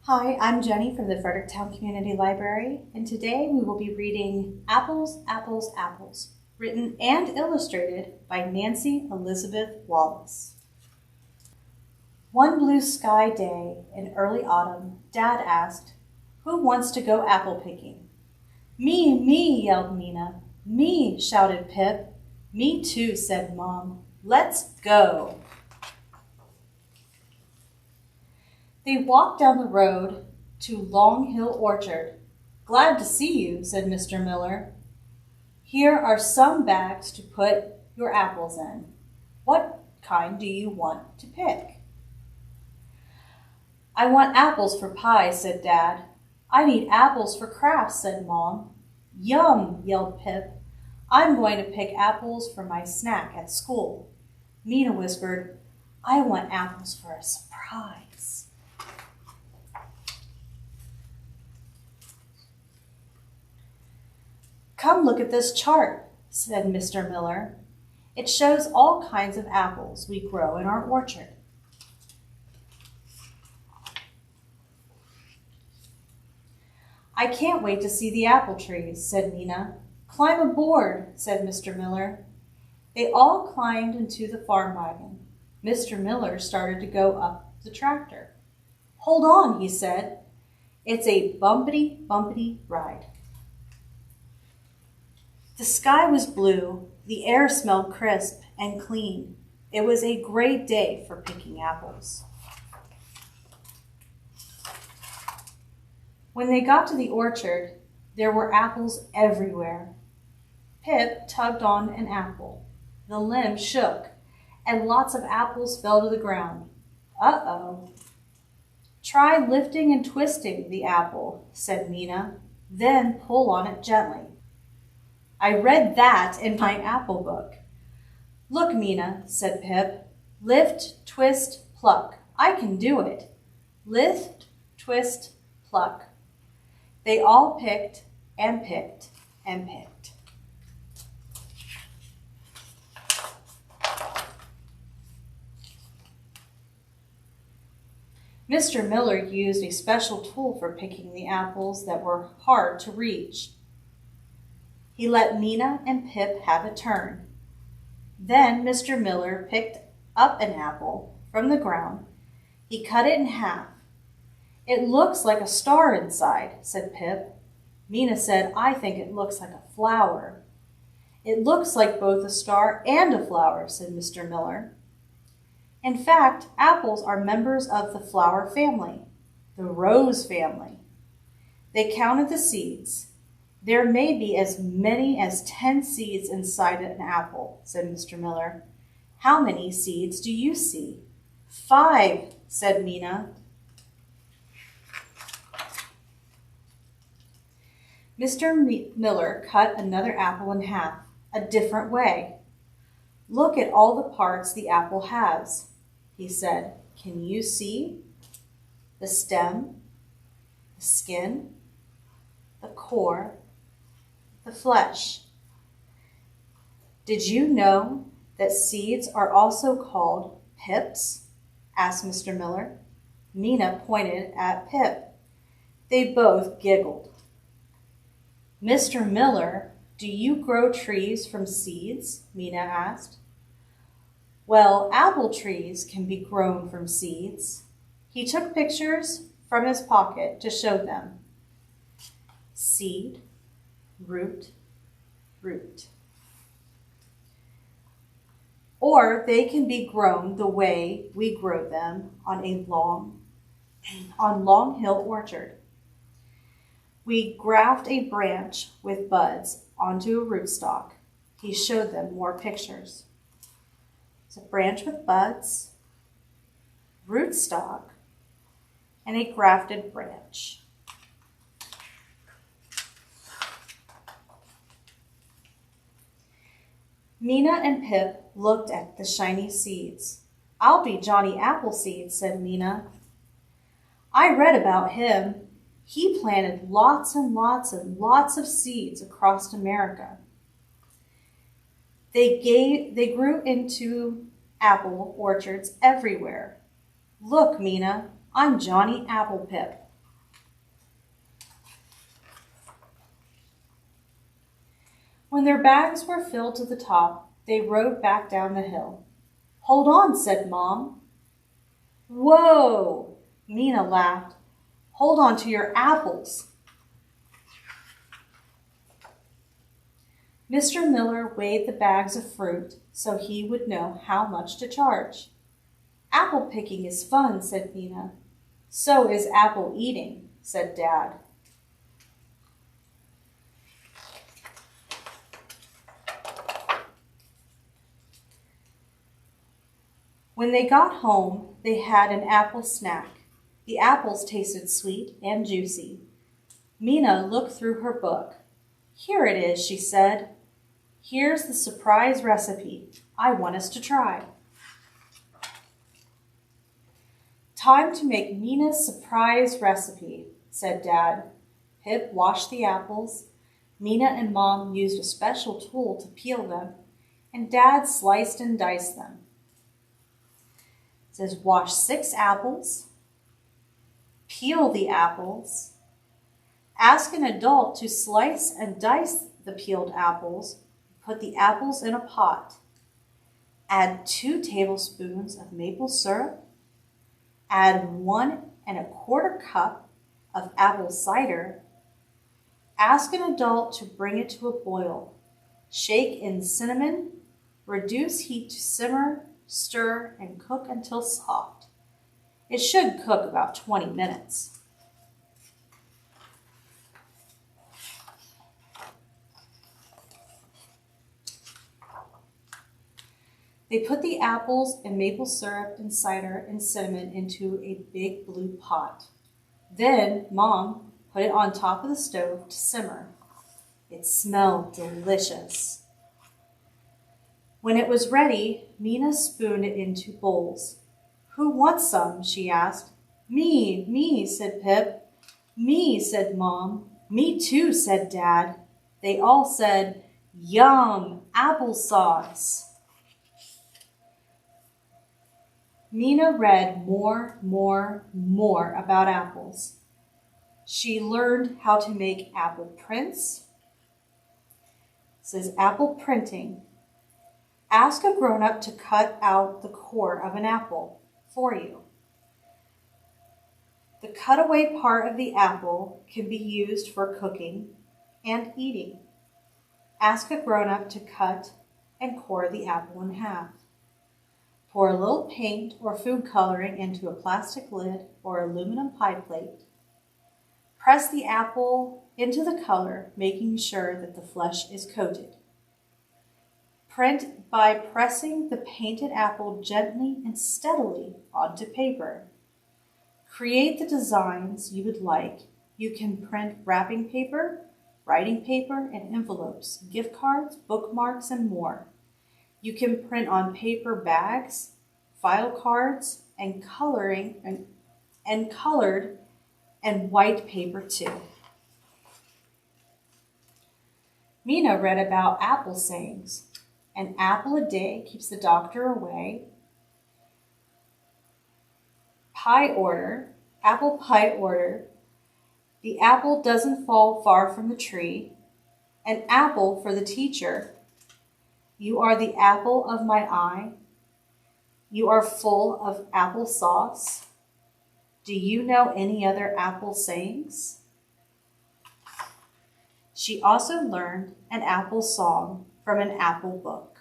Hi, I'm Jenny from the Fredericktown Community Library, and today we will be reading Apples, Apples, Apples, written and illustrated by Nancy Elizabeth Wallace. One blue sky day in early autumn, Dad asked, "Who wants to go apple picking?" Me, yelled Mina. Me, shouted Pip. Me too, said Mom. Let's go. They walked down the road to Long Hill Orchard. Glad to see you, said Mr. Miller. Here are some bags to put your apples in. What kind do you want to pick? I want apples for pie, said Dad. I need apples for crafts, said Mom. Yum, yelled Pip. I'm going to pick apples for my snack at school. Mina whispered, I want apples for a surprise. Come look at this chart, said Mr. Miller. It shows all kinds of apples we grow in our orchard. I can't wait to see the apple trees, said Mina. Climb aboard, said Mr. Miller. They all climbed into the farm wagon. Mr. Miller started to go up the tractor. Hold on, he said. It's a bumpity ride. The sky was blue. The air smelled crisp and clean. It was a great day for picking apples. When they got to the orchard, there were apples everywhere. Pip tugged on an apple. The limb shook, and lots of apples fell to the ground. Uh-oh. Try lifting and twisting the apple, said Mina. Then pull on it gently. I read that in my apple book. Look, Mina, said Pip. Lift, twist, pluck. I can do it. Lift, twist, pluck. They all picked and picked and picked. Mr. Miller used a special tool for picking the apples that were hard to reach. He let Mina and Pip have a turn. Then Mr. Miller picked up an apple from the ground. He cut it in half. It looks like a star inside, said Pip. Mina said, I think it looks like a flower. It looks like both a star and a flower, said Mr. Miller. In fact, apples are members of the flower family, the rose family. They counted the seeds. There may be as many as 10 seeds inside an apple, said Mr. Miller. How many seeds do you see? 5, said Mina. Mr. Miller cut another apple in half, a different way. Look at all the parts the apple has, he said. Can you see? The stem, the skin, the core, the flesh. Did you know that seeds are also called pips? Asked Mr. Miller. Mina pointed at Pip. They both giggled. Mr. Miller, do you grow trees from seeds? Mina asked. Well, apple trees can be grown from seeds. He took pictures from his pocket to show them. Seed, root, root. Or they can be grown the way we grow them on Long Hill Orchard. We graft a branch with buds onto a rootstock. He showed them more pictures. It's a branch with buds, rootstock, and a grafted branch. Mina and Pip looked at the shiny seeds. I'll be Johnny Appleseed, said Mina. I read about him. He planted lots and lots of seeds across America. They grew into apple orchards everywhere. Look, Mina, I'm Johnny Applepip. When their bags were filled to the top, they rode back down the hill. "Hold on," said Mom. "Whoa!" Mina laughed. "Hold on to your apples." Mr. Miller weighed the bags of fruit so he would know how much to charge. "Apple picking is fun," said Mina. "So is apple eating," said Dad. When they got home, they had an apple snack. The apples tasted sweet and juicy. Mina looked through her book. "Here it is," she said. "Here's the surprise recipe I want us to try." "Time to make Mina's surprise recipe," said Dad. Pip washed the apples. Mina and Mom used a special tool to peel them, and Dad sliced and diced them. It says wash 6 apples, peel the apples, ask an adult to slice and dice the peeled apples, put the apples in a pot, add 2 tablespoons of maple syrup, add 1¼ cup of apple cider, ask an adult to bring it to a boil, shake in cinnamon, reduce heat to simmer, stir, and cook until soft. It should cook about 20 minutes. They put the apples and maple syrup and cider and cinnamon into a big blue pot. Then Mom put it on top of the stove to simmer. It smelled delicious. When it was ready, Mina spooned it into bowls. "Who wants some?" she asked. Me, said Pip. "Me," said Mom. "Me too," said Dad. They all said, "Yum, applesauce." Mina read more about apples. She learned how to make apple prints. It says apple printing. Ask a grown-up to cut out the core of an apple for you. The cutaway part of the apple can be used for cooking and eating. Ask a grown-up to cut and core the apple in half. Pour a little paint or food coloring into a plastic lid or aluminum pie plate. Press the apple into the color, making sure that the flesh is coated. Print by pressing the painted apple gently and steadily onto paper. Create the designs you would like. You can print wrapping paper, writing paper, and envelopes, gift cards, bookmarks, and more. You can print on paper bags, file cards, and colored and white paper too. Mina read about apple sayings. An apple a day keeps the doctor away. Apple pie order. The apple doesn't fall far from the tree. An apple for the teacher. You are the apple of my eye. You are full of applesauce. Do you know any other apple sayings? She also learned an apple song from an apple book.